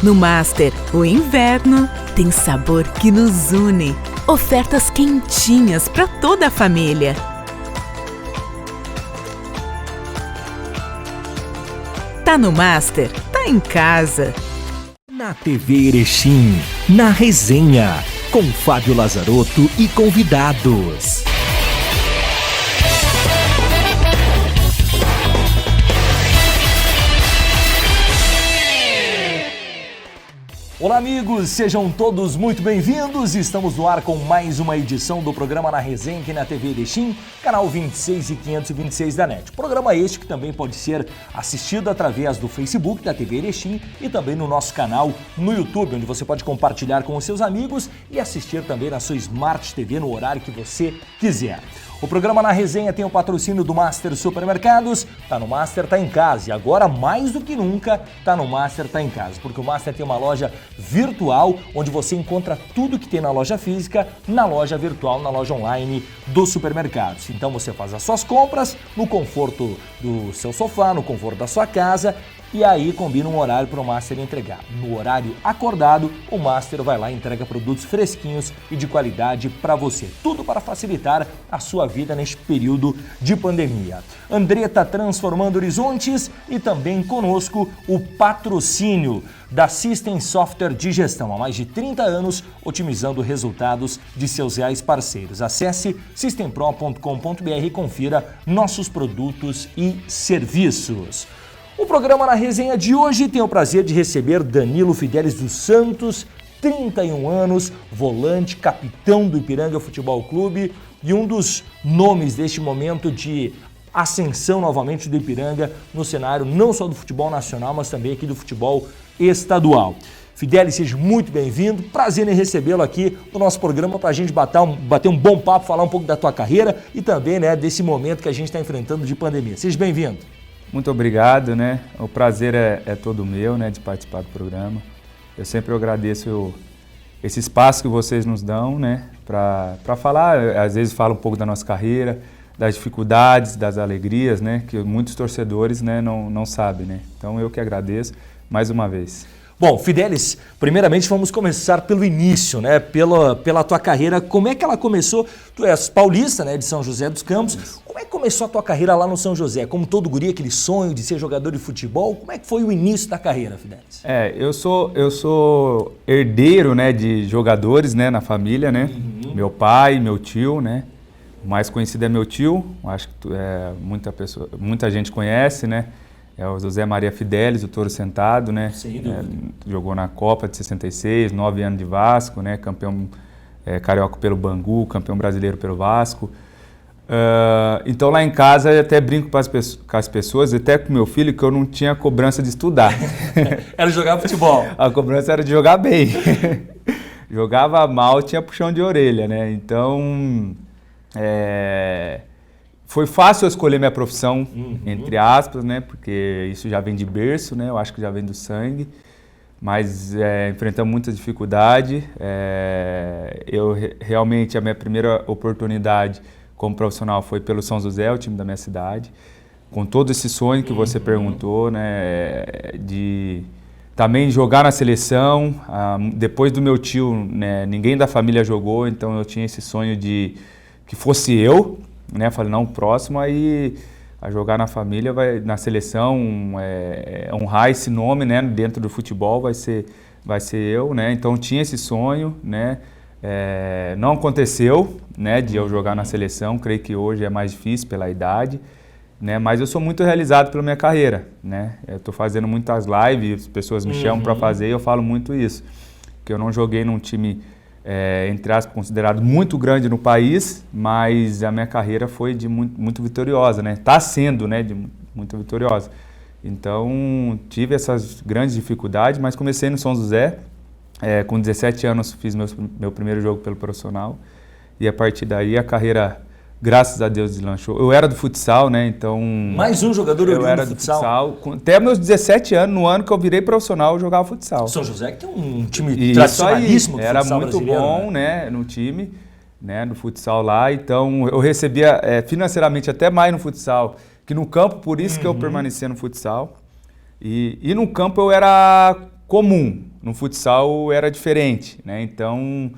No Master, o inverno tem sabor que nos une. Ofertas quentinhas para toda a família. Tá no Master, tá em casa. Na TV Erechim, na resenha, com Fábio Lazarotto e convidados. Olá amigos, sejam todos muito bem-vindos. Estamos no ar com mais uma edição do programa Na Resenha aqui na TV Erechim, canal 26 e 526 da NET. Programa este que também pode ser assistido através do Facebook da TV Erechim e também no nosso canal no YouTube, onde você pode compartilhar com os seus amigos e assistir também na sua Smart TV no horário que você quiser. O programa Na Resenha tem o patrocínio do Master Supermercados. Tá no Master, tá em casa. E agora, mais do que nunca, tá no Master, tá em casa. Porque o Master tem uma loja virtual, onde você encontra tudo que tem na loja física, na loja virtual, na loja online dos supermercados. Então você faz as suas compras no conforto do seu sofá, no conforto da sua casa, e aí combina um horário para o Master entregar. No horário acordado, o Master vai lá e entrega produtos fresquinhos e de qualidade para você. Tudo para facilitar a sua vida neste período de pandemia. Andretta transformando horizontes e também conosco o patrocínio da System Software de Gestão. Há mais de 30 anos, otimizando resultados de seus reais parceiros. Acesse systempro.com.br e confira nossos produtos e serviços. O programa Na Resenha de hoje tem o prazer de receber Danilo Fidelis dos Santos, 31 anos, volante, capitão do Ipiranga Futebol Clube e um dos nomes deste momento de ascensão novamente do Ipiranga no cenário não só do futebol nacional, mas também aqui do futebol estadual. Fidelis, seja muito bem-vindo, prazer em recebê-lo aqui no nosso programa para a gente bater um bom papo, falar um pouco da tua carreira e também desse momento que a gente está enfrentando de pandemia. Seja bem-vindo. Muito obrigado, né? O prazer é todo meu, né, de participar do programa. Eu sempre agradeço esse espaço que vocês nos dão, né, para falar. Às vezes falo um pouco da nossa carreira, das dificuldades, das alegrias, né, que muitos torcedores, né, não sabem, né. Então eu que agradeço mais uma vez. Bom, Fidelis, primeiramente vamos começar pelo início, né? Pela tua carreira. Como é que ela começou? Tu és paulista, né? De São José dos Campos. Isso. Como é que começou a tua carreira lá no São José? Como todo guri, aquele sonho de ser jogador de futebol? Como é que foi o início da carreira, Fidelis? Eu sou herdeiro, né, de jogadores, né, na família, né? Uhum. Meu pai, meu tio, né? O mais conhecido é meu tio. Acho que muita gente conhece, né? É o José Maria Fidelis, o Touro Sentado, né? Jogou na Copa de 66, 9 anos de Vasco, né? Campeão carioca pelo Bangu, campeão brasileiro pelo Vasco. Então lá em casa eu até brinco com as pessoas, até com meu filho, que eu não tinha cobrança de estudar. Era jogar futebol. A cobrança era de jogar bem. Jogava mal, tinha puxão de orelha, né? Então... Foi fácil eu escolher minha profissão, entre aspas, né? Porque isso já vem de berço, né? Eu acho que já vem do sangue. Mas enfrentamos muita dificuldade. Realmente, a minha primeira oportunidade como profissional foi pelo São José, o time da minha cidade. Com todo esse sonho que você perguntou, né? De também jogar na seleção. Depois do meu tio, né? Ninguém da família jogou, então eu tinha esse sonho de que fosse eu. Né? Falei, não, o próximo aí a jogar na família, na seleção, honrar esse nome, né? Dentro do futebol vai ser eu, né? Então tinha esse sonho, né? Não aconteceu, né? De eu jogar na seleção, creio que hoje é mais difícil pela idade, né? Mas eu sou muito realizado pela minha carreira, né? Eu estou fazendo muitas lives, as pessoas me chamam para fazer e eu falo muito isso, que eu não joguei num time... entre aspas, considerado muito grande no país, mas a minha carreira foi de muito vitoriosa, né? Está sendo, né, de muito vitoriosa. Então, tive essas grandes dificuldades, mas comecei no São José. Com 17 anos, fiz meu primeiro jogo pelo profissional. E a partir daí, a carreira, graças a Deus, deslanchou. Eu era do futsal, né? Então... Mais um jogador eu era do futsal. Até meus 17 anos, no ano que eu virei profissional, eu jogava futsal. São José que tem um time tradicionalíssimo do era futsal muito brasileiro, bom, né, no time, né, no futsal lá. Então, eu recebia financeiramente até mais no futsal que no campo, por isso que eu permaneci no futsal. E no campo eu era comum. No futsal era diferente, né? Então,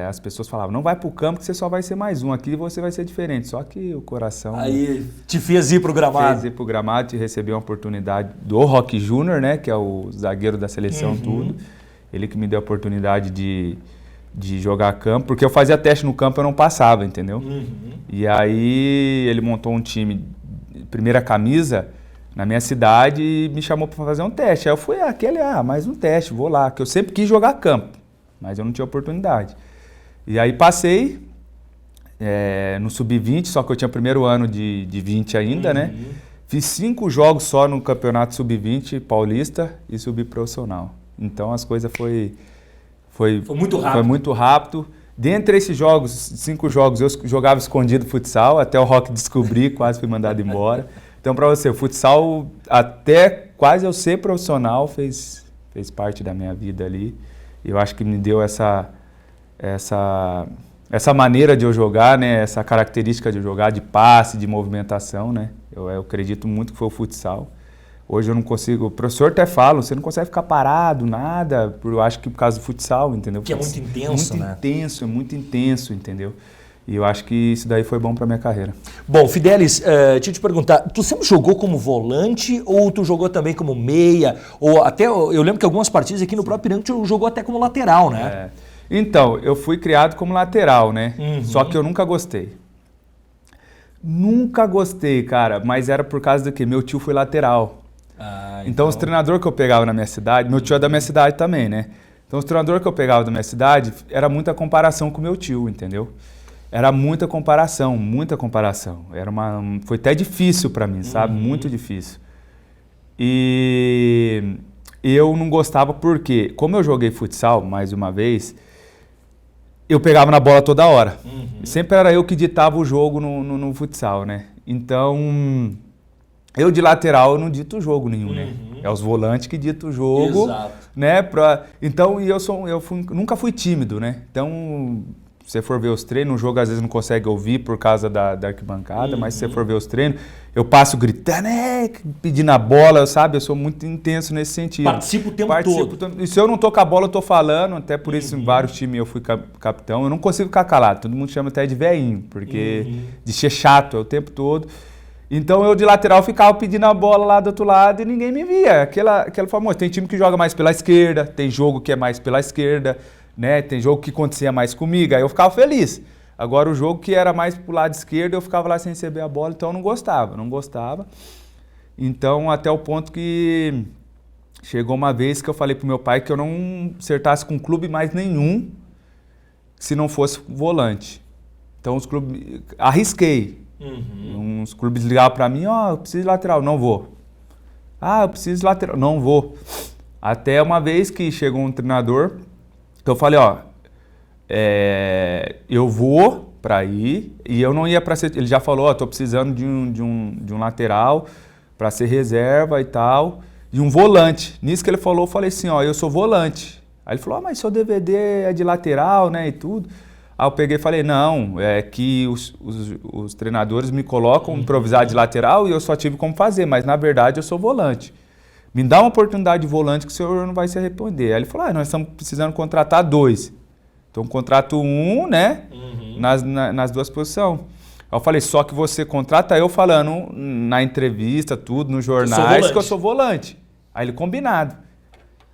as pessoas falavam, não vai pro campo que você só vai ser mais um, aqui você vai ser diferente. Só que o coração... Aí te fez ir pro gramado. Fez ir pro gramado e recebi uma oportunidade do Roque Júnior, né? Que é o zagueiro da seleção, tudo. Ele que me deu a oportunidade de jogar campo, porque eu fazia teste no campo e eu não passava, entendeu? E aí ele montou um time, primeira camisa, na minha cidade e me chamou para fazer um teste. Aí eu fui mais um teste, vou lá, que eu sempre quis jogar campo, mas eu não tinha oportunidade. E aí passei no Sub-20, só que eu tinha primeiro ano de 20 ainda, né? Fiz 5 jogos só no campeonato Sub-20 paulista e subi profissional. Então as coisas foi muito rápido. Foi muito rápido. Dentre esses jogos, 5 jogos, eu jogava escondido futsal, até o Roque descobrir, quase fui mandado embora. Então, para você, o futsal, até quase eu ser profissional, fez parte da minha vida ali. E eu acho que me deu essa maneira de eu jogar, né? Essa característica de eu jogar, de passe, de movimentação, né? Eu acredito muito que foi o futsal. Hoje eu não consigo... O professor até fala, você não consegue ficar parado, nada, eu acho que por causa do futsal, entendeu? Que é muito intenso, né? É muito intenso, entendeu? E eu acho que isso daí foi bom pra minha carreira. Bom, Fidelis, deixa eu te perguntar, tu sempre jogou como volante ou tu jogou também como meia? Ou até, eu lembro que algumas partidas aqui no próprio Piranga tu jogou até como lateral, né? Então, eu fui criado como lateral, né? Só que eu nunca gostei. Nunca gostei, cara, mas era por causa do quê? Meu tio foi lateral. Então os treinadores que eu pegava na minha cidade, meu tio é da minha cidade também, né? Então os treinadores que eu pegava da minha cidade, era muita comparação com meu tio, entendeu? Era muita comparação, muita comparação. Foi até difícil pra mim, sabe? Muito difícil. E eu não gostava porque, como eu joguei futsal, mais uma vez, eu pegava na bola toda hora. Sempre era eu que ditava o jogo no futsal, né? Então... Eu de lateral eu não dito jogo nenhum, né? É os volantes que ditam o jogo, né? Então, nunca fui tímido, né? Então, se você for ver os treinos, o jogo às vezes não consegue ouvir por causa da arquibancada, mas se você for ver os treinos, eu passo gritando, pedindo a bola, sabe? Eu sou muito intenso nesse sentido. Participo o tempo todo. E se eu não tô com a bola, eu tô falando, até por isso em vários times eu fui capitão, eu não consigo ficar calado, todo mundo chama até de veinho, porque de ser chato o tempo todo. Então eu de lateral ficava pedindo a bola lá do outro lado e ninguém me via. Aquela famosa, tem time que joga mais pela esquerda, tem jogo que é mais pela esquerda, né? Tem jogo que acontecia mais comigo, aí eu ficava feliz. Agora o jogo que era mais pro lado esquerdo, eu ficava lá sem receber a bola, então eu não gostava. Então até o ponto que chegou uma vez que eu falei pro meu pai que eu não acertasse com clube mais nenhum se não fosse volante. Então os clubes, arrisquei. Uns clubes ligavam pra mim, eu preciso de lateral, não vou. Eu preciso de lateral, não vou. Até uma vez que chegou um treinador, que eu falei, eu vou pra ir, e eu não ia pra ser, ele já falou, tô precisando de um lateral pra ser reserva e tal, e um volante. Nisso que ele falou, eu falei assim, eu sou volante. Aí ele falou, mas seu DVD é de lateral, né, e tudo. Aí eu peguei e falei, não, é que os treinadores me colocam improvisar de lateral e eu só tive como fazer, mas na verdade eu sou volante. Me dá uma oportunidade de volante que o senhor não vai se arrepender. Aí ele falou, nós estamos precisando contratar 2. Então contrato 1, né, nas 2 posições. Aí eu falei, só que você contrata eu falando na entrevista, tudo, nos jornais, que eu sou volante. Aí ele, combinado.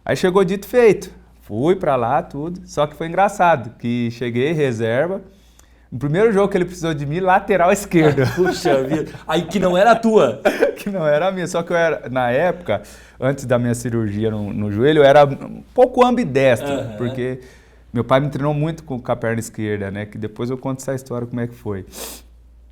Aí chegou dito e feito. Fui pra lá, tudo. Só que foi engraçado, que cheguei, reserva. No primeiro jogo que ele precisou de mim, lateral esquerdo. Puxa vida. Aí que não era a tua. Que não era a minha. Só que eu era, na época, antes da minha cirurgia no joelho, eu era um pouco ambidestro. Porque meu pai me treinou muito com a perna esquerda, né? Que depois eu conto essa história, como é que foi.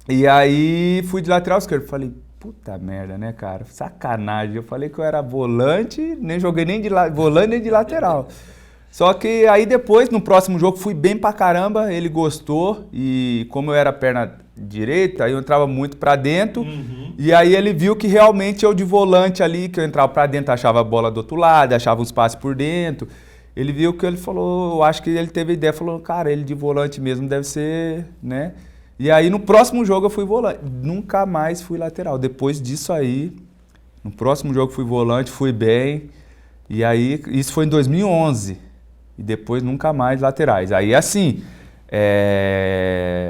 E aí fui de lateral esquerdo. Falei, puta merda, né, cara? Sacanagem. Eu falei que eu era volante, nem joguei nem de volante nem de lateral. Só que aí depois, no próximo jogo, fui bem pra caramba, ele gostou e como eu era perna direita, aí eu entrava muito pra dentro e aí ele viu que realmente eu de volante ali, que eu entrava pra dentro, achava a bola do outro lado, achava uns passes por dentro. Ele viu que ele falou, eu acho que ele teve ideia, falou, cara, ele de volante mesmo deve ser, né? E aí no próximo jogo eu fui volante, nunca mais fui lateral. Depois disso aí, no próximo jogo fui volante, fui bem. E aí, isso foi em 2011. E depois nunca mais laterais. Aí assim,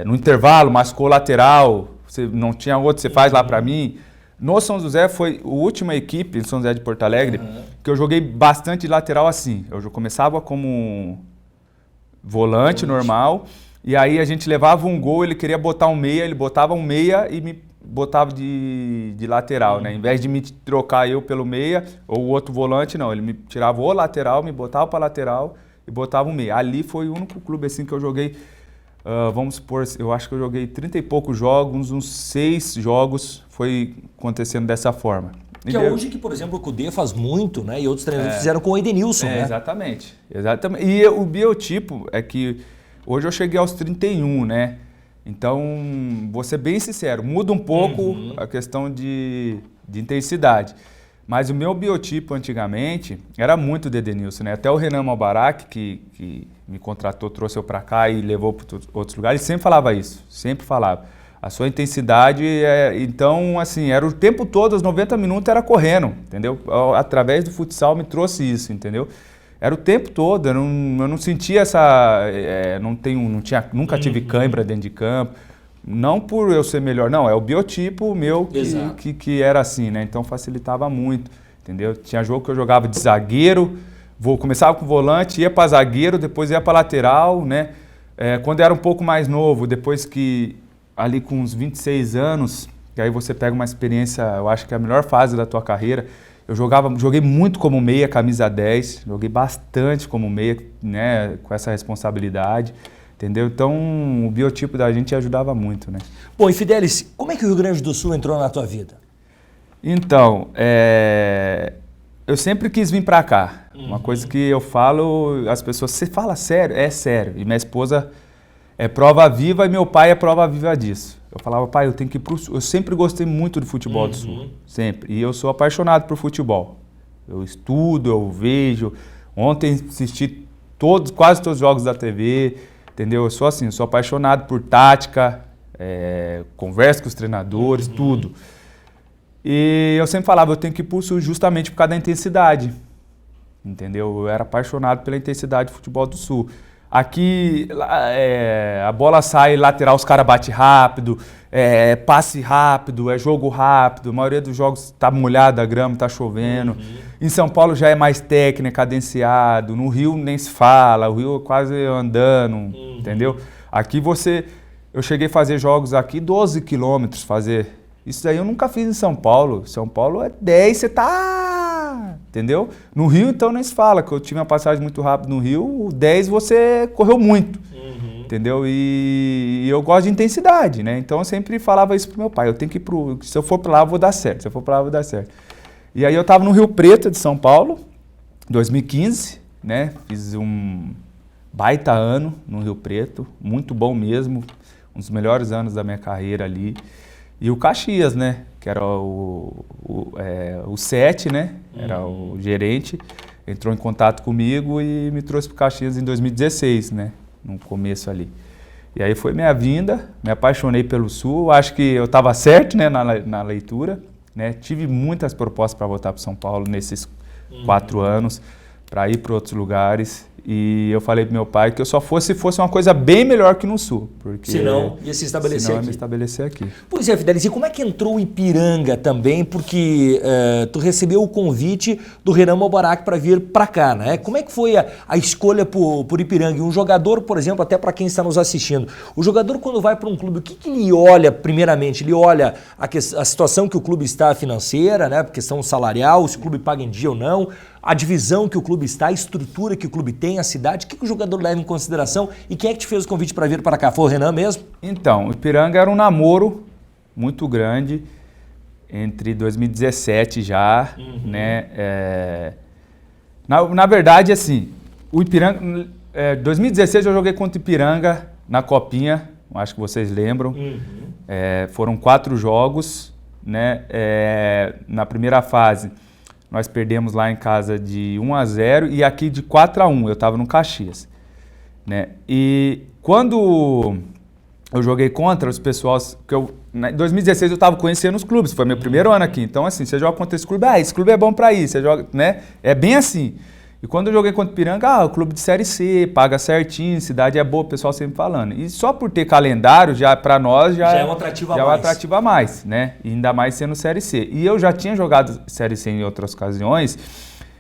no intervalo, machucou lateral, você não tinha outro, você faz lá pra mim. No São José foi a última equipe, em São José de Porto Alegre, que eu joguei bastante de lateral assim. Eu começava como volante normal, e aí a gente levava um gol, ele queria botar um meia, ele botava um meia e me botava de lateral, né? Em vez de me trocar eu pelo meia ou o outro volante, não. Ele me tirava o lateral, me botava para lateral e botava um meia. Ali foi o único clube assim que eu joguei, vamos supor, eu acho que eu joguei 30 e poucos jogos, uns 6 jogos foi acontecendo dessa forma. Que é hoje que, por exemplo, o Cudê faz muito, né? E outros treinadores fizeram com o Edenilson, né? Exatamente. E o biotipo é que hoje eu cheguei aos 31, né? Então, vou ser bem sincero, muda um pouco a questão de intensidade. Mas o meu biotipo antigamente era muito de Edenilson, né? Até o Renan Malbarac, que me contratou, trouxe eu para cá e levou para outros lugares, ele sempre falava isso, sempre falava. A sua intensidade, então, assim, era o tempo todo, os 90 minutos era correndo, entendeu? Através do futsal me trouxe isso, entendeu? Era o tempo todo, eu não sentia essa... nunca tive cãibra dentro de campo. Não por eu ser melhor, não, é o biotipo meu que era assim, né? Então facilitava muito, entendeu? Tinha jogo que eu jogava de zagueiro, começava com volante, ia para zagueiro, depois ia para lateral, né? Quando eu era um pouco mais novo, depois que ali com uns 26 anos, que aí você pega uma experiência, eu acho que é a melhor fase da tua carreira. Eu joguei muito como meia, camisa 10, joguei bastante como meia, né, com essa responsabilidade, entendeu? Então, o biotipo da gente ajudava muito, né? Bom, e Fidelis, como é que o Rio Grande do Sul entrou na tua vida? Então, eu sempre quis vir pra cá. Uma coisa que eu falo, as pessoas, você fala sério? É sério. E minha esposa é prova viva e meu pai é prova viva disso. Eu falava, pai, eu tenho que ir pro Sul. Eu sempre gostei muito do futebol do Sul, sempre. E eu sou apaixonado por futebol. Eu estudo, eu vejo. Ontem assisti quase todos os jogos da TV, entendeu? Eu sou assim, eu sou apaixonado por tática, converso com os treinadores, tudo. E eu sempre falava, eu tenho que ir pro Sul justamente por causa da intensidade, entendeu? Eu era apaixonado pela intensidade do futebol do Sul. Aqui a bola sai lateral, os caras batem rápido, passe rápido, jogo rápido. A maioria dos jogos está molhada a grama, está chovendo. Em São Paulo já é mais técnico, cadenciado. No Rio nem se fala, o Rio quase andando, entendeu? Aqui eu cheguei a fazer jogos aqui 12 quilômetros fazer. Isso daí eu nunca fiz em São Paulo. São Paulo é 10, você tá... Entendeu? No Rio, então, nem se fala, que eu tive uma passagem muito rápida no Rio, o 10 você correu muito, entendeu? E eu gosto de intensidade, né? Então, eu sempre falava isso pro meu pai, eu tenho que ir se eu for pra lá, eu vou dar certo, se eu for pra lá, eu vou dar certo. E aí eu tava no Rio Preto, de São Paulo, 2015, né? Fiz um baita ano no Rio Preto, muito bom mesmo, um dos melhores anos da minha carreira ali. E o Caxias, né? Que era o 7, né? Era o gerente, entrou em contato comigo e me trouxe para o Caxias em 2016, né? No começo ali. E aí foi minha vinda, me apaixonei pelo Sul, acho que eu estava certo, né, na leitura, né? Tive muitas propostas para voltar para São Paulo nesses 4 anos, para ir para outros lugares. E eu falei pro meu pai que eu só fosse uma coisa bem melhor que no Sul. Porque senão ia se estabelecer aqui. Ia me estabelecer aqui. Pois é, Fidelis, e como é que entrou o Ipiranga também? Porque tu recebeu o convite do Renan Malbarac para vir para cá, né? Como é que foi a escolha por Ipiranga? E um jogador, por exemplo, até para quem está nos assistindo, o jogador quando vai para um clube, o que ele olha primeiramente? Ele olha a situação que o clube está financeira, né? A questão salarial, se o clube paga em dia ou não, a divisão que o clube está, a estrutura que o clube tem, a cidade, o que o jogador leva em consideração e quem é que te fez o convite para vir para cá? Foi o Renan mesmo? Então, o Ipiranga era um namoro muito grande entre 2017 já, né? Na verdade, assim, o Ipiranga... 2016 eu joguei contra o Ipiranga na Copinha, acho que vocês lembram. Foram 4 jogos, né? Na primeira fase... Nós perdemos lá em casa de 1-0 e aqui de 4-1, eu estava no Caxias, né? E quando eu joguei contra os pessoas que em 2016 eu estava conhecendo os clubes, foi meu primeiro ano aqui. Então, assim, você joga contra esse clube, esse clube é bom para ir, você joga, né? É bem assim. E quando eu joguei contra o Ipiranga, o clube de Série C, paga certinho, cidade é boa, o pessoal sempre falando. E só por ter calendário, já para nós, já é um atrativo a mais, né? E ainda mais sendo Série C. E eu já tinha jogado Série C em outras ocasiões,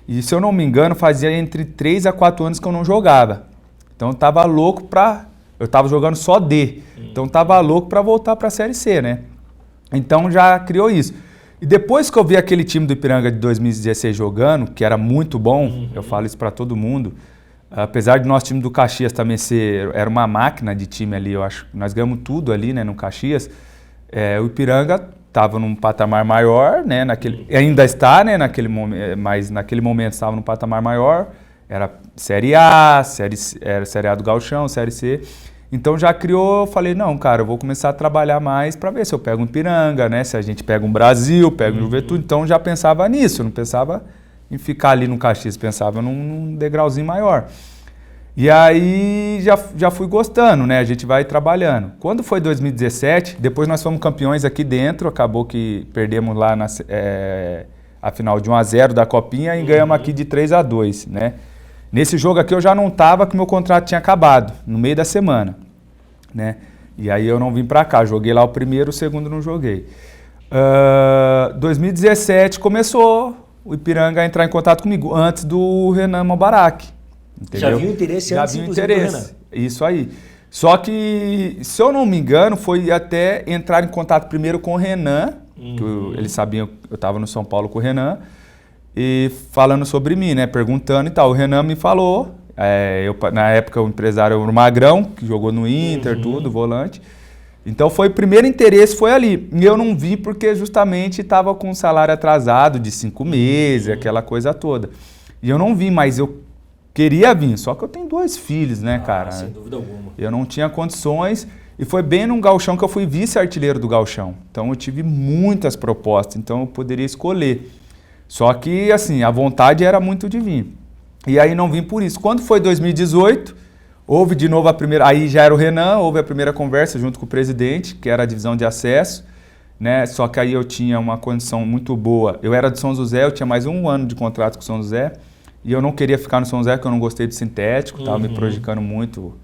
e se eu não me engano, fazia entre 3 a 4 anos que eu não jogava. Então eu tava louco eu tava jogando só D. Então tava louco para voltar para a Série C, né? Então já criou isso. E depois que eu vi aquele time do Ipiranga de 2016 jogando, que era muito bom, eu falo isso para todo mundo, apesar de nosso time do Caxias também era uma máquina de time ali, eu acho, nós ganhamos tudo ali, né, no Caxias, o Ipiranga estava num patamar maior, né, ainda está, né, mas naquele momento estava num patamar maior, era Série A, era Série A do Gauchão, Série C. Então já criou, eu falei, não, cara, eu vou começar a trabalhar mais para ver se eu pego um Ipiranga, né? Se a gente pega um Brasil, pega um Juventude. Então já pensava nisso, não pensava em ficar ali no Caxias, pensava num degrauzinho maior. E aí já fui gostando, né? A gente vai trabalhando. Quando foi 2017, depois nós fomos campeões aqui dentro, acabou que perdemos lá a final de 1-0 da Copinha e ganhamos aqui de 3-2, né? Nesse jogo aqui eu já não estava, que meu contrato tinha acabado, no meio da semana, né? E aí eu não vim para cá, joguei lá o primeiro, o segundo não joguei. 2017 começou o Ipiranga a entrar em contato comigo, antes do Renan Mubarak. Entendeu? Já viu o interesse antes do Renan? Isso aí. Só que, se eu não me engano, foi até entrar em contato primeiro com o Renan, que eles sabiam que eu estava no São Paulo com o Renan, e falando sobre mim, né, perguntando e tal. O Renan me falou, na época o empresário era o Magrão, que jogou no Inter, tudo, volante. Então o primeiro interesse foi ali. E eu não vi porque justamente estava com um salário atrasado de 5 meses, aquela coisa toda. E eu não vi, mas eu queria vir, só que eu tenho 2 filhos, né, cara? Sem dúvida alguma. Eu não tinha condições, e foi bem num gauchão que eu fui vice-artilheiro do gauchão. Então eu tive muitas propostas, então eu poderia escolher. Só que, assim, a vontade era muito de vir. E aí não vim por isso. Quando foi 2018, houve de novo aí já era o Renan, houve a primeira conversa junto com o presidente, que era a divisão de acesso, né? Só que aí eu tinha uma condição muito boa. Eu era de São José, eu tinha mais 1 ano de contrato com São José, e eu não queria ficar no São José porque eu não gostei do sintético, estava me prejudicando muito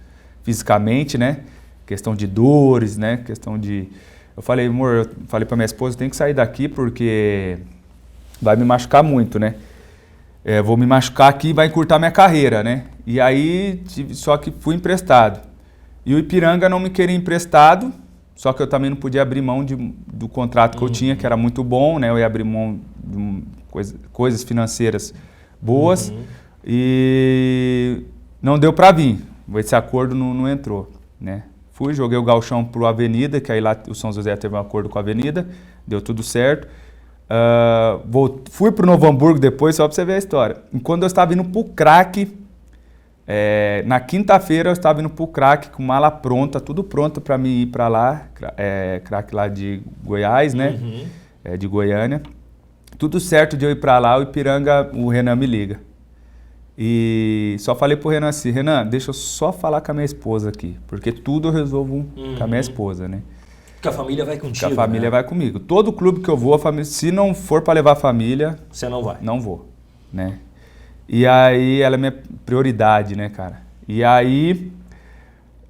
fisicamente, né? Questão de dores, né? Questão de... Eu falei, amor, eu falei pra minha esposa, eu tenho que sair daqui porque vai me machucar muito, né? Vou me machucar aqui e vai encurtar minha carreira, né? E aí, só que fui emprestado. E o Ipiranga não me queria emprestado, só que eu também não podia abrir mão do contrato que eu tinha, que era muito bom, né? Eu ia abrir mão de coisas financeiras boas e não deu para vir. Esse acordo não entrou, né? Fui, joguei o gauchão pro Avenida, que aí lá o São José teve um acordo com a Avenida, deu tudo certo. Fui pro Novo Hamburgo depois, só para você ver a história. E quando eu estava indo pro crack, na quinta-feira eu estava indo pro crack com mala pronta, tudo pronto para mim ir para lá, crack lá de Goiás, né? De Goiânia. Tudo certo de eu ir para lá, o Ipiranga, o Renan me liga. E só falei pro Renan assim, Renan, deixa eu só falar com a minha esposa aqui, porque tudo eu resolvo com a minha esposa, né? Porque a família vai contigo, porque a família vai comigo. Todo clube que eu vou, a família, se não for para levar a família... Você não vai. Não vou, né? E aí, ela é minha prioridade, né, cara? E aí,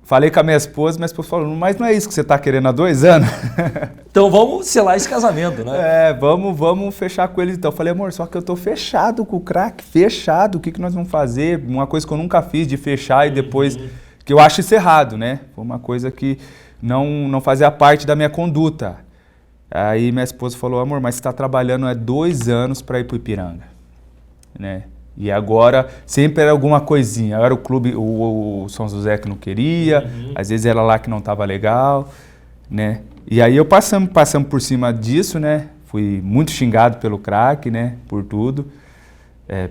falei com a minha esposa falou, mas não é isso que você tá querendo há 2 anos? Então vamos selar esse casamento, né? Vamos fechar com eles. Então eu falei, amor, só que eu tô fechado com o crack, fechado, o que nós vamos fazer? Uma coisa que eu nunca fiz, de fechar e depois... Que eu acho isso errado, né? Foi uma coisa que não fazia parte da minha conduta. Aí minha esposa falou, amor, mas você tá trabalhando há 2 anos para ir pro Ipiranga, né? E agora sempre era alguma coisinha. Era o clube, o São José que não queria, às vezes era lá que não estava legal, né? E aí eu passamos por cima disso, né? Fui muito xingado pelo craque, né? Por tudo,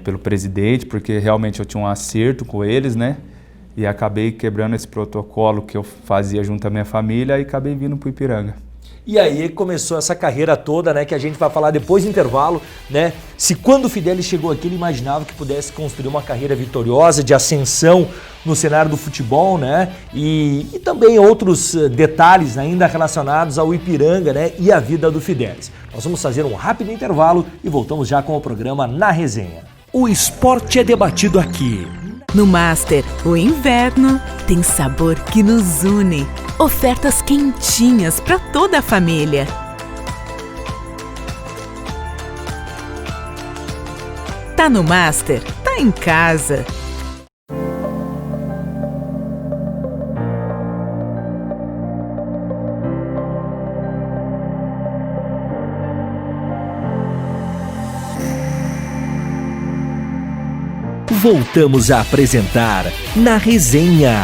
pelo presidente, porque realmente eu tinha um acerto com eles, né? E acabei quebrando esse protocolo que eu fazia junto à minha família e acabei vindo pro Ipiranga. E aí começou essa carreira toda, né, que a gente vai falar depois do intervalo, né? Se quando o Fidelis chegou aqui, ele imaginava que pudesse construir uma carreira vitoriosa, de ascensão no cenário do futebol, né? E também outros detalhes ainda relacionados ao Ipiranga, né, e a vida do Fidelis. Nós vamos fazer um rápido intervalo e voltamos já com o programa Na Resenha. O esporte é debatido aqui. No Master, o inverno tem sabor que nos une. Ofertas quentinhas para toda a família. Tá no Master? Tá em casa. Voltamos a apresentar Na Resenha.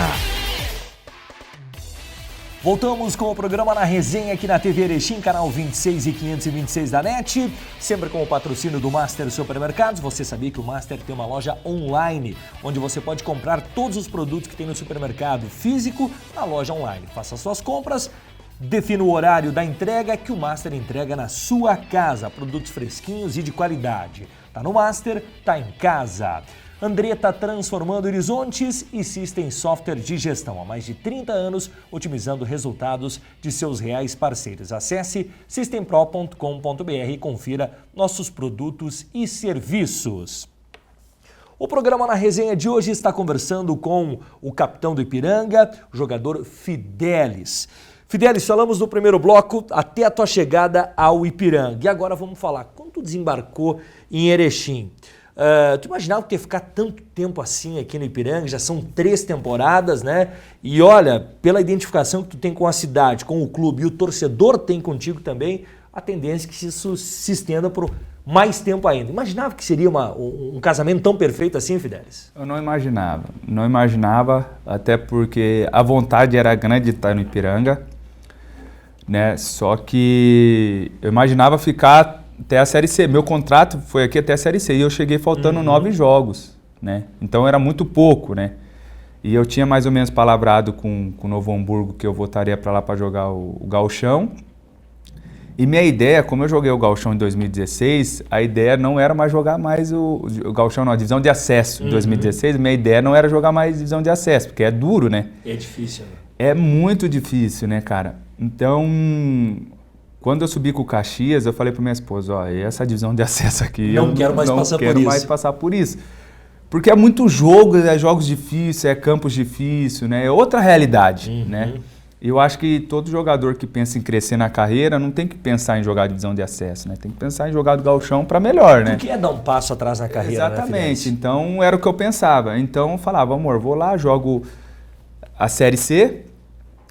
Voltamos com o programa Na Resenha aqui na TV Erechim, canal 26 e 526 da NET, sempre com o patrocínio do Master Supermercados. Você sabia que o Master tem uma loja online, onde você pode comprar todos os produtos que tem no supermercado físico na loja online. Faça suas compras, defina o horário da entrega que o Master entrega na sua casa. Produtos fresquinhos e de qualidade. Tá no Master, tá em casa. Andretta transformando horizontes e System Software de Gestão. Há mais de 30 anos, otimizando resultados de seus reais parceiros. Acesse systempro.com.br e confira nossos produtos e serviços. O programa Na Resenha de hoje está conversando com o capitão do Ipiranga, o jogador Fidelis. Fidelis, falamos no primeiro bloco até a tua chegada ao Ipiranga. E agora vamos falar, quando tu desembarcou em Erechim, tu imaginava que ia ficar tanto tempo assim aqui no Ipiranga? Já são 3 temporadas, né? E olha, pela identificação que tu tem com a cidade, com o clube e o torcedor tem contigo também, a tendência é que isso se estenda por mais tempo ainda. Imaginava que seria um casamento tão perfeito assim, Fidelis? Eu não imaginava, até porque a vontade era grande de estar no Ipiranga, né? Só que eu imaginava ficar até a Série C. Meu contrato foi aqui até a Série C e eu cheguei faltando 9 jogos, né? Então era muito pouco, né? E eu tinha mais ou menos palavrado com o Novo Hamburgo que eu voltaria para lá para jogar o Gauchão. E minha ideia, como eu joguei o Gauchão em 2016, a ideia não era mais jogar mais o Gauchão, não, a divisão de acesso em 2016. Minha ideia não era jogar mais divisão de acesso, porque é duro, né? É difícil, né? É muito difícil, né, cara? Então, quando eu subi com o Caxias, eu falei para minha esposa, ó, essa divisão de acesso aqui, não quero mais passar por isso. Porque é muito jogo, é jogos difíceis, é campos difíceis, né? É outra realidade, né? E eu acho que todo jogador que pensa em crescer na carreira não tem que pensar em jogar divisão de acesso, né? Tem que pensar em jogar do Gauchão para melhor, né? O que é dar um passo atrás na carreira, exatamente, né, então era o que eu pensava. Então eu falava, amor, vou lá, jogo a Série C,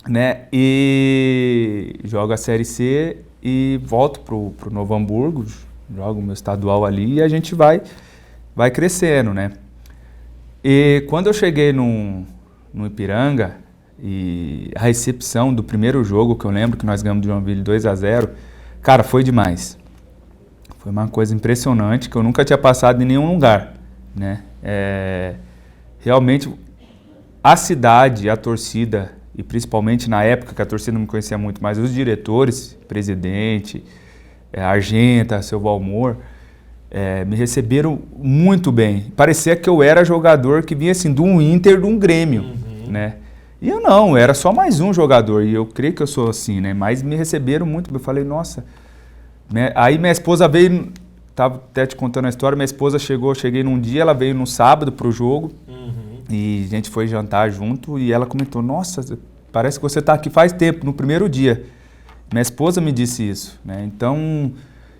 né? E jogo a Série C e volto pro Novo Hamburgo, jogo meu estadual ali e a gente vai crescendo, né? E quando eu cheguei no Ipiranga, e a recepção do primeiro jogo, que eu lembro que nós ganhamos de Joinville 2-0, cara, foi demais. Foi uma coisa impressionante que eu nunca tinha passado em nenhum lugar, né? Realmente, a cidade, a torcida, e principalmente na época que a torcida não me conhecia muito, mas os diretores, presidente, Argenta, seu Valmor, me receberam muito bem. Parecia que eu era jogador que vinha assim, de um Inter, de um Grêmio, né? E eu não, era só mais um jogador, e eu creio que eu sou assim, né? Mas me receberam muito, eu falei, nossa... Aí minha esposa veio, estava até te contando a história, minha esposa cheguei num dia, ela veio no sábado pro jogo, e a gente foi jantar junto, e ela comentou, nossa, parece que você está aqui faz tempo, no primeiro dia. Minha esposa me disse isso, né? Então...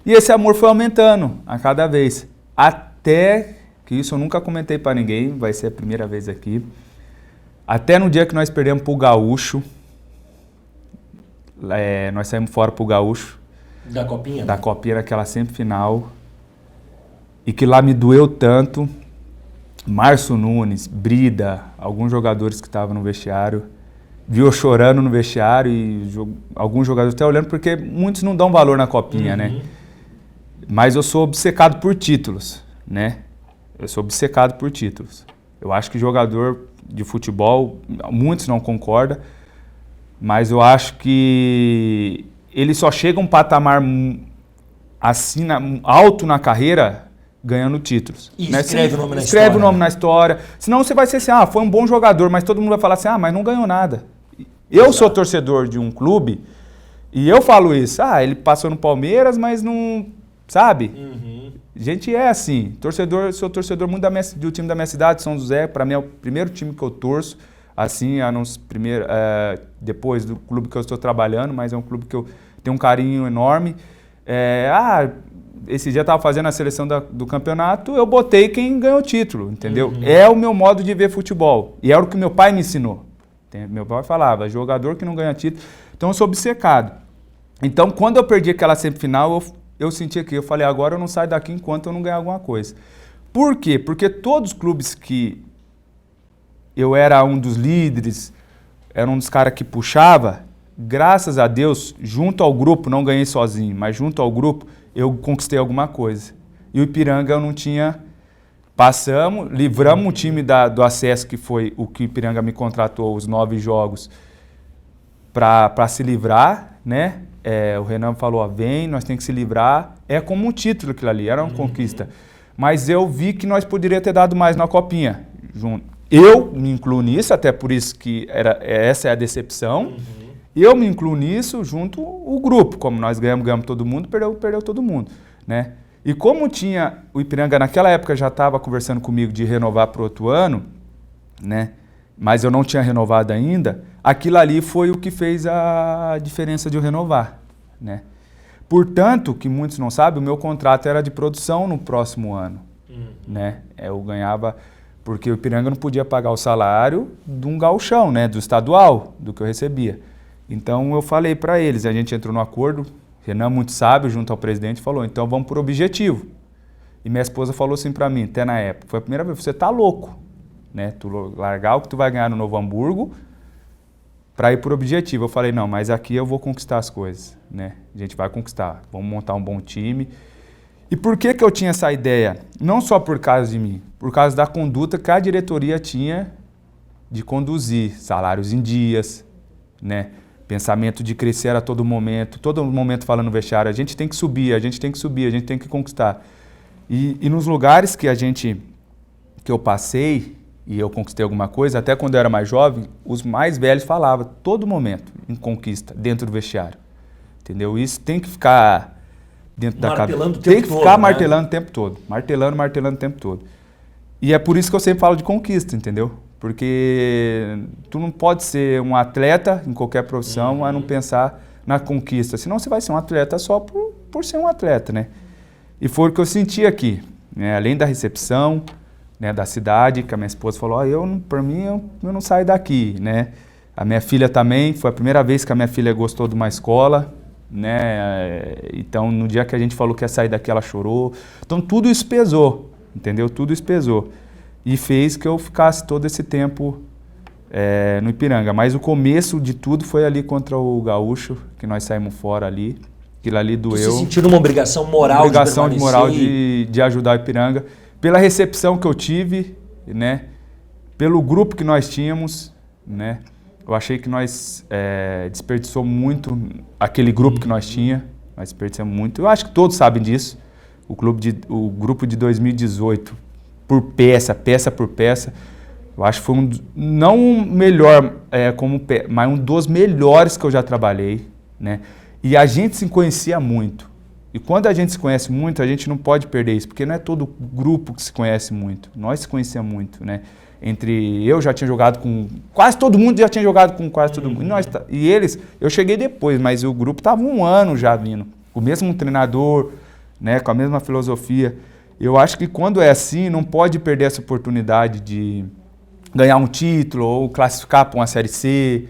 E esse amor foi aumentando a cada vez, até que isso eu nunca comentei para ninguém, vai ser a primeira vez aqui. Até no dia que nós perdemos pro Gaúcho, nós saímos fora pro Gaúcho. Da Copinha? Da Copinha, naquela semifinal. E que lá me doeu tanto. Márcio Nunes, Brida, alguns jogadores que estavam no vestiário, viu eu chorando no vestiário e alguns jogadores até olhando, porque muitos não dão valor na Copinha, né? Mas eu sou obcecado por títulos, né? Eu sou obcecado por títulos. Eu acho que jogador de futebol, muitos não concordam, mas eu acho que ele só chega a um patamar assim, alto na carreira, ganhando títulos. E né? escreve o nome na história. Escreve o nome na história. Senão você vai ser assim, foi um bom jogador, mas todo mundo vai falar assim, mas não ganhou nada. Eu sou torcedor de um clube e eu falo isso. Ele passou no Palmeiras, mas não... Sabe? Gente, é assim. Sou torcedor muito do time da minha cidade, São José. Para mim é o primeiro time que eu torço. Assim, depois do clube que eu estou trabalhando, mas é um clube que eu tenho um carinho enorme. Esse dia eu estava fazendo a seleção do campeonato, eu botei quem ganhou o título, entendeu? É o meu modo de ver futebol. E era o que meu pai me ensinou. Meu pai falava, jogador que não ganha título. Então eu sou obcecado. Então quando eu perdi aquela semifinal, eu senti aqui, eu falei, agora eu não saio daqui enquanto eu não ganhar alguma coisa. Por quê? Porque todos os clubes que eu era um dos líderes, era um dos caras que puxava, graças a Deus, junto ao grupo, não ganhei sozinho, mas junto ao grupo, eu conquistei alguma coisa. E o Ipiranga eu não tinha... Livramos o time do acesso, que foi o que o Ipiranga me contratou, os 9 jogos, para se livrar, né? O Renan falou, vem, nós temos que se livrar. É como um título aquilo ali, era uma conquista. Mas eu vi que nós poderíamos ter dado mais na Copinha. Eu me incluo nisso, até por isso que essa é a decepção. Eu me incluo nisso junto o grupo. Como nós ganhamos todo mundo, perdeu todo mundo, né? E como o Ipiranga naquela época já estava conversando comigo de renovar para o outro ano, né? Mas eu não tinha renovado ainda, aquilo ali foi o que fez a diferença de eu renovar, né? Portanto, que muitos não sabem, o meu contrato era de produção no próximo ano, né? Eu ganhava, porque o Ipiranga não podia pagar o salário de um gauchão, né? Do estadual, do que eu recebia. Então eu falei para eles, a gente entrou no acordo, Renan, muito sábio, junto ao presidente, falou, então vamos por objetivo. E minha esposa falou assim para mim, até na época, foi a primeira vez, você tá louco, né? Tu largar o que tu vai ganhar no Novo Hamburgo para ir por objetivo. Eu falei, não, mas aqui eu vou conquistar as coisas, né? A gente vai conquistar, vamos montar um bom time. E por que eu tinha essa ideia? Não só por causa de mim, por causa da conduta que a diretoria tinha de conduzir salários em dias, né? Pensamento de crescer a todo momento falando no vestiário, a gente tem que subir, a gente tem que conquistar. E nos lugares que eu passei e eu conquistei alguma coisa, até quando eu era mais jovem, os mais velhos falavam todo momento em conquista, dentro do vestiário. Entendeu? Isso tem que ficar dentro da cabeça. Tem que ficar martelando o tempo todo. Martelando o tempo todo. E é por isso que eu sempre falo de conquista, entendeu? Porque tu não pode ser um atleta em qualquer profissão a não pensar na conquista. Senão você vai ser um atleta só por ser um atleta, né? E foi o que eu senti aqui, né? Além da recepção, né, da cidade, que a minha esposa falou, por mim, eu não saio daqui, né? A minha filha também, foi a primeira vez que a minha filha gostou de uma escola, né? Então, no dia que a gente falou que ia sair daqui, ela chorou. Então, tudo isso pesou, entendeu? Tudo isso pesou. E fez que eu ficasse todo esse tempo no Ipiranga. Mas o começo de tudo foi ali contra o Gaúcho, que nós saímos fora ali. Aquilo ali doeu. Você sentiu uma obrigação moral de ajudar o Ipiranga. Pela recepção que eu tive, né? Pelo grupo que nós tínhamos, né? Eu achei que nós desperdiçou muito aquele grupo que nós tinha. Nós desperdiçamos muito. Eu acho que todos sabem disso. O grupo de 2018, peça por peça, eu acho que foi não o melhor, mas um dos melhores que eu já trabalhei, né? E a gente se conhecia muito. E quando a gente se conhece muito, a gente não pode perder isso, porque não é todo grupo que se conhece muito. Nós se conhecemos muito, né? Eu já tinha jogado com quase todo mundo, já tinha jogado com quase todo mundo. E eles, eu cheguei depois, mas o grupo estava um ano já vindo. O mesmo treinador, né? Com a mesma filosofia. Eu acho que quando é assim, não pode perder essa oportunidade de ganhar um título ou classificar para uma Série C,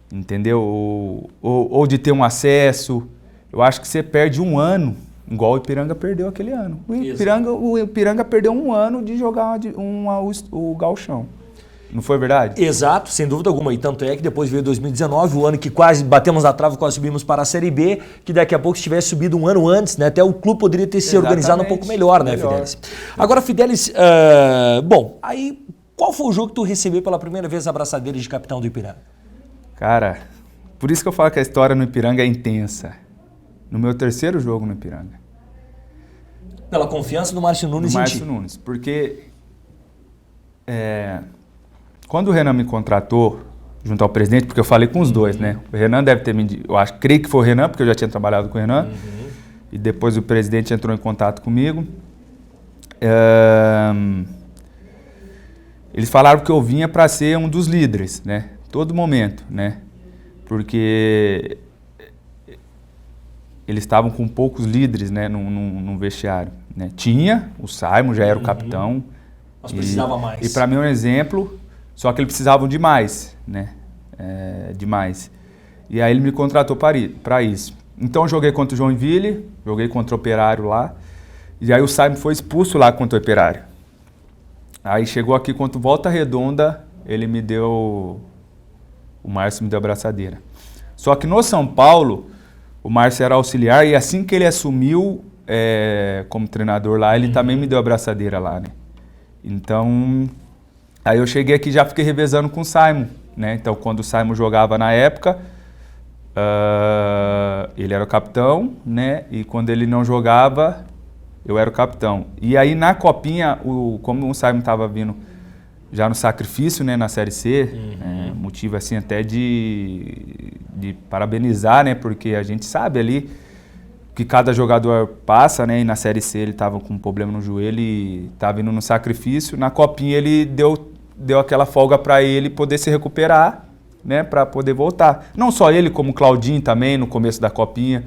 entendeu? Ou de ter um acesso. Eu acho que você perde um ano, igual o Ipiranga perdeu aquele ano. O Ipiranga perdeu um ano de jogar o gauchão. Não foi verdade? Exato, sem dúvida alguma. E tanto é que depois veio 2019, o ano que quase batemos na trave, quase subimos para a Série B, que daqui a pouco, se tivesse subido um ano antes, né, até o clube poderia ter se organizado um pouco melhor, né, Fidelis? Agora, Fidelis, bom, aí qual foi o jogo que tu recebeu pela primeira vez a abraçadeira de capitão do Ipiranga? Cara, por isso que eu falo que a história no Ipiranga é intensa. no meu terceiro jogo no Ipiranga. Pela confiança do Márcio Nunes Do em Márcio ti. Nunes, porque quando o Renan me contratou junto ao presidente, porque eu falei com os dois, né? O Renan deve ter creio que foi o Renan, porque eu já tinha trabalhado com o Renan, e depois o presidente entrou em contato comigo. Eles falaram que eu vinha para ser um dos líderes, né? Todo momento, né? Porque eles estavam com poucos líderes, né? No vestiário, né? Tinha, o Simon já era o capitão. Mas precisava mais. E para mim é um exemplo, só que eles precisavam de mais, né? Demais. E aí ele me contratou para isso. Então eu joguei contra o Joinville, joguei contra o Operário lá, e aí o Simon foi expulso lá contra o Operário. Aí chegou aqui contra o Volta Redonda, o Márcio me deu a abraçadeira. Só que no São Paulo, o Márcio era auxiliar e assim que ele assumiu como treinador lá, ele também me deu a abraçadeira lá, né? Então, aí eu cheguei aqui e já fiquei revezando com o Simon, né? Então, quando o Simon jogava na época, ele era o capitão, né? E quando ele não jogava, eu era o capitão. E aí na Copinha, como o Simon estava vindo já no sacrifício, né, na Série C, motivo assim até de parabenizar, né? Porque a gente sabe ali que cada jogador passa, né? E na Série C ele estava com um problema no joelho e estava indo no sacrifício. Na Copinha ele deu aquela folga para ele poder se recuperar, né? Para poder voltar. Não só ele, como o Claudinho também no começo da Copinha.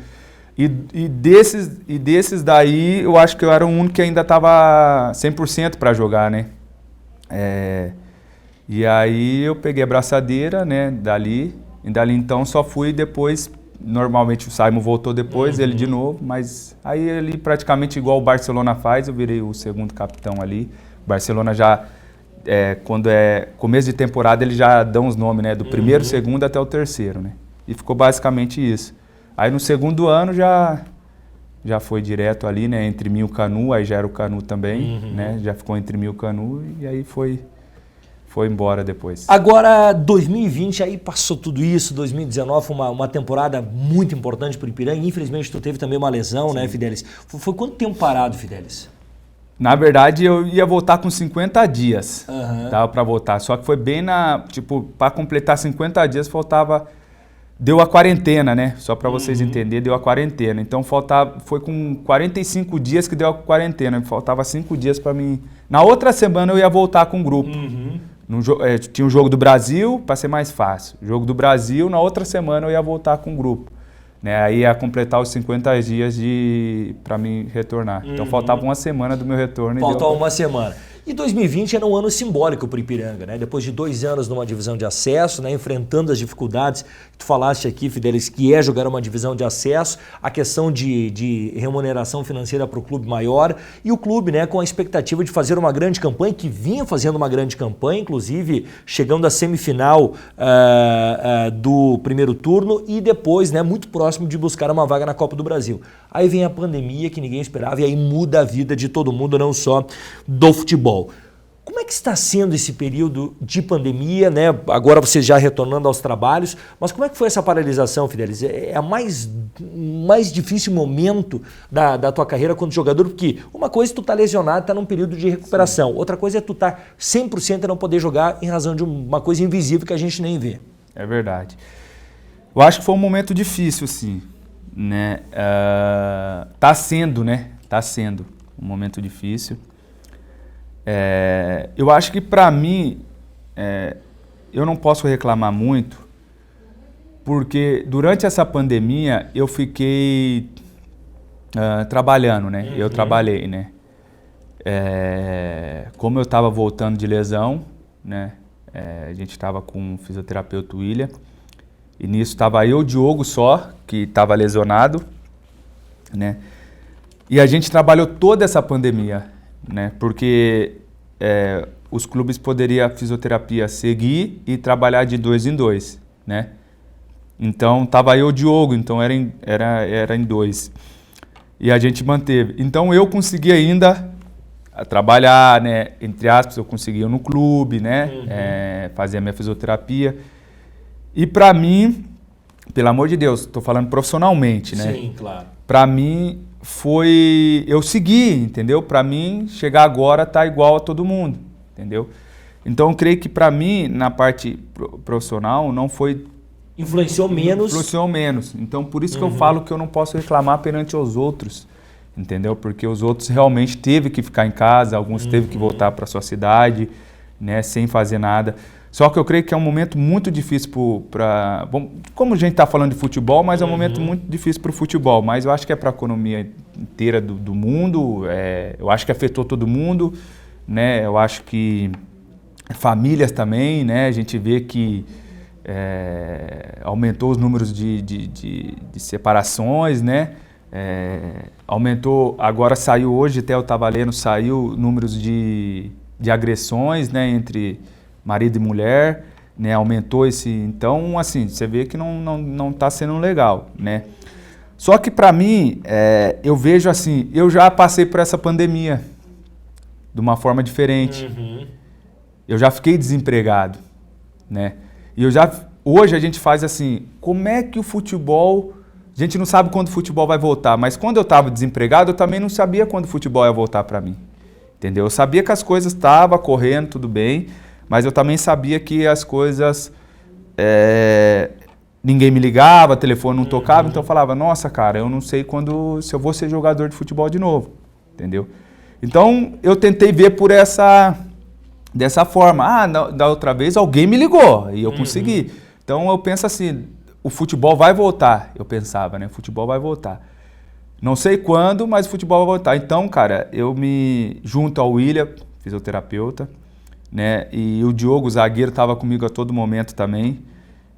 E desses daí, eu acho que eu era o único que ainda estava 100% para jogar, né? E aí eu peguei a braçadeira, né? Dali então só fui depois. Normalmente o Simon voltou depois, ele de novo, mas aí ele praticamente igual o Barcelona faz, eu virei o segundo capitão ali. O Barcelona já, quando é começo de temporada, eles já dão os nomes, né? Do primeiro, segundo até o terceiro, né? E ficou basicamente isso. Aí no segundo ano já foi direto ali, né? Entre mim e o Canu, aí já era o Canu também, né? Já ficou entre mim e o Canu e aí foi embora depois. Agora, 2020, aí passou tudo isso, 2019 foi uma temporada muito importante para o Ipiranga. Infelizmente, tu teve também uma lesão, né, Fidelis? Foi quanto tempo parado, Fidelis? Na verdade, eu ia voltar com 50 dias, tava para voltar. Só que foi bem para completar 50 dias, deu a quarentena, né? Só para vocês entenderem, deu a quarentena. Então, foi com 45 dias que deu a quarentena. Faltava 5 dias para mim. Na outra semana, eu ia voltar com o grupo. Tinha um jogo do Brasil, para ser mais fácil. Jogo do Brasil, na outra semana eu ia voltar com o grupo. Né? Aí ia completar os 50 dias para mim retornar. Então faltava uma semana do meu retorno. Faltava uma semana. E 2020 era um ano simbólico para o Ipiranga, né? Depois de 2 anos numa divisão de acesso, né? Enfrentando as dificuldades que tu falaste aqui, Fidelis, que é jogar uma divisão de acesso, a questão de remuneração financeira para o clube maior e o clube, né, com a expectativa de fazer uma grande campanha, que vinha fazendo uma grande campanha, inclusive chegando à semifinal do primeiro turno e depois, né, muito próximo de buscar uma vaga na Copa do Brasil. Aí vem a pandemia que ninguém esperava e aí muda a vida de todo mundo, não só do futebol. Como é que está sendo esse período de pandemia, né? Agora você já retornando aos trabalhos, mas como é que foi essa paralisação, Fidelis? É o mais difícil momento da tua carreira quando jogador, porque uma coisa é tu tá lesionado, tá num período de recuperação, outra coisa é tu tá 100% e não poder jogar em razão de uma coisa invisível que a gente nem vê. É verdade. Eu acho que foi um momento difícil, sim, né? Tá sendo um momento difícil. Eu acho que para mim, eu não posso reclamar muito, porque durante essa pandemia eu fiquei trabalhando, né? Eu trabalhei, né? Como eu estava voltando de lesão, né? A gente estava com o fisioterapeuta William, e nisso estava eu e o Diogo só, que estava lesionado, né? E a gente trabalhou toda essa pandemia, né? Porque os clubes poderiam a fisioterapia seguir e trabalhar de 2 em 2, né? Então tava eu e o Diogo, então era em 2. E a gente manteve. Então eu consegui ainda trabalhar, né? Entre aspas, eu conseguia no clube, né? Fazer a minha fisioterapia. E para mim pelo amor de Deus, estou falando profissionalmente, né? Sim, claro. Para mim foi, eu segui, entendeu? Para mim chegar agora tá igual a todo mundo, entendeu? Então eu creio que para mim na parte profissional não foi Influenciou menos. Então por isso que eu falo que eu não posso reclamar perante os outros, entendeu? Porque os outros realmente teve que ficar em casa, alguns teve que voltar para sua cidade, né, sem fazer nada. Só que eu creio que é um momento muito difícil para... Como a gente está falando de futebol, mas é um momento muito difícil para o futebol. Mas eu acho que é para a economia inteira do mundo, eu acho que afetou todo mundo, né? Eu acho que famílias também, né? A gente vê que aumentou os números de separações, né? Aumentou, agora saiu hoje, até eu estava lendo, saiu números de agressões, né? Entre marido e mulher, né, aumentou esse... Então, assim, você vê que não está sendo legal, né? Só que para mim, eu vejo assim, eu já passei por essa pandemia de uma forma diferente. Eu já fiquei desempregado, né? E hoje a gente faz assim, como é que o futebol... A gente não sabe quando o futebol vai voltar, mas quando eu estava desempregado, eu também não sabia quando o futebol ia voltar para mim, entendeu? Eu sabia que as coisas estavam correndo, tudo bem, mas eu também sabia que as coisas, ninguém me ligava, o telefone não tocava, então eu falava, nossa, cara, eu não sei se eu vou ser jogador de futebol de novo, entendeu? Então eu tentei ver dessa forma, da outra vez alguém me ligou e eu consegui. Então eu penso assim, o futebol vai voltar, eu pensava, né, o futebol vai voltar. Não sei quando, mas o futebol vai voltar. Então, cara, eu me junto ao William, fisioterapeuta, né? E o Diogo, o zagueiro, estava comigo a todo momento também.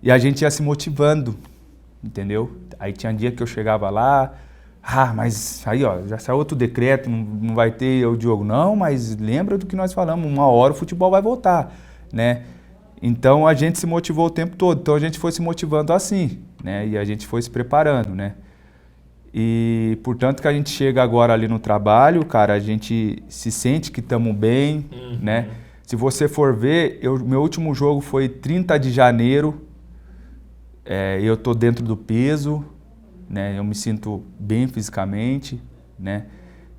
E a gente ia se motivando, entendeu? Aí tinha dia que eu chegava lá, mas aí, ó, já saiu outro decreto, não vai ter o Diogo. Não, mas lembra do que nós falamos, uma hora o futebol vai voltar, né? Então a gente se motivou o tempo todo. Então a gente foi se motivando assim, né? E a gente foi se preparando, né? E, portanto, que a gente chega agora ali no trabalho, cara, a gente se sente que estamos bem, né? Se você for ver, meu último jogo foi 30 de janeiro, eu tô dentro do peso, né? Eu me sinto bem fisicamente, né?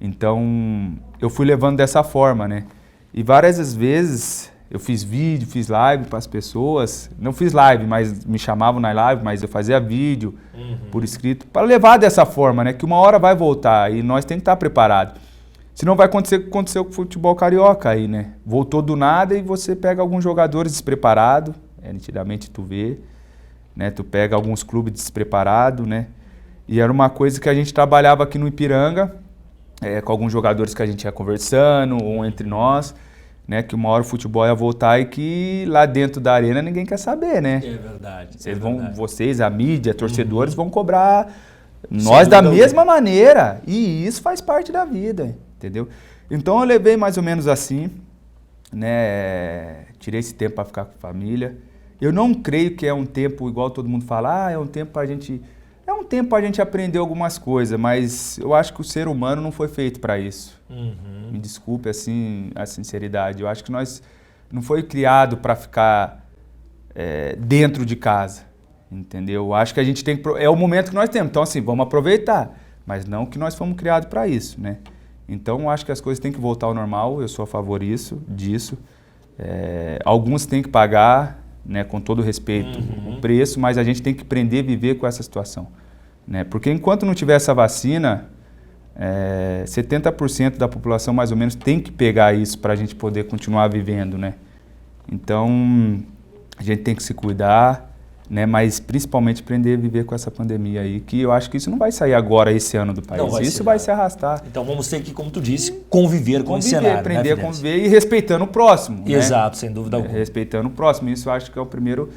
Então, eu fui levando dessa forma, né? E várias vezes eu fiz vídeo, fiz live para as pessoas. Não fiz live, mas me chamavam na live, mas eu fazia vídeo por escrito para levar dessa forma, né? Que uma hora vai voltar e nós temos que estar preparados. Senão vai acontecer o que aconteceu com o futebol carioca aí, né? Voltou do nada e você pega alguns jogadores despreparados, nitidamente tu vê, né? Tu pega alguns clubes despreparados, né? E era uma coisa que a gente trabalhava aqui no Ipiranga, com alguns jogadores que a gente ia conversando, ou entre nós, né, que uma hora o futebol ia voltar e que lá dentro da arena ninguém quer saber, né? É verdade. Vocês, a mídia, torcedores, vão cobrar nós da mesma maneira. E isso faz parte da vida, entendeu? Então eu levei mais ou menos assim, né? Tirei esse tempo para ficar com a família. Eu não creio que é um tempo, igual todo mundo fala, é um tempo para a gente... É um tempo para a gente aprender algumas coisas, mas eu acho que o ser humano não foi feito para isso. Me desculpe assim, a sinceridade. Eu acho que nós não foi criado para ficar dentro de casa, entendeu? Eu acho que a gente tem que... É o momento que nós temos. Então, assim, vamos aproveitar. Mas não que nós fomos criados para isso, né? Então, eu acho que as coisas têm que voltar ao normal. Eu sou a favor disso. Alguns têm que pagar, né, com todo respeito, o preço, mas a gente tem que aprender a viver com essa situação, né? Porque enquanto não tiver essa vacina, 70% da população mais ou menos tem que pegar isso para a gente poder continuar vivendo, né? Então a gente tem que se cuidar, né? Mas principalmente aprender a viver com essa pandemia aí, que eu acho que isso não vai sair agora esse ano do país, isso vai se arrastar. Então vamos ter que, como tu disse, conviver com esse cenário, aprender a conviver e respeitando o próximo. Exato, né? Sem dúvida alguma. Respeitando o próximo, isso eu acho que é o primeiro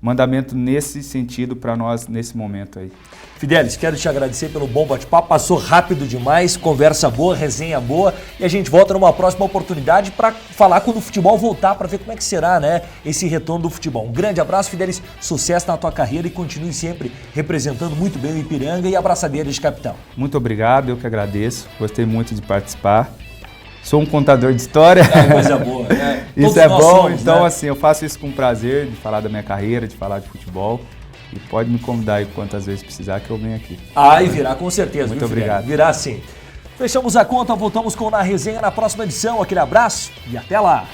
mandamento nesse sentido para nós nesse momento aí. Fidelis, quero te agradecer pelo bom bate-papo, passou rápido demais, conversa boa, resenha boa, e a gente volta numa próxima oportunidade para falar quando o futebol voltar, para ver como é que será, né, esse retorno do futebol. Um grande abraço, Fidelis, sucesso na tua carreira e continue sempre representando muito bem o Ipiranga e a braçadeira de capitão. Muito obrigado, eu que agradeço, gostei muito de participar. Sou um contador de história. Coisa boa, né? Isso é bom, somos, então, né? Assim, eu faço isso com prazer, de falar da minha carreira, de falar de futebol. E pode me convidar aí quantas vezes precisar que eu venho aqui. Ah, e virá com certeza. Muito viu, Fidelio? obrigado. Virá sim. Fechamos a conta, voltamos com Na Resenha na próxima edição. Aquele abraço e até lá.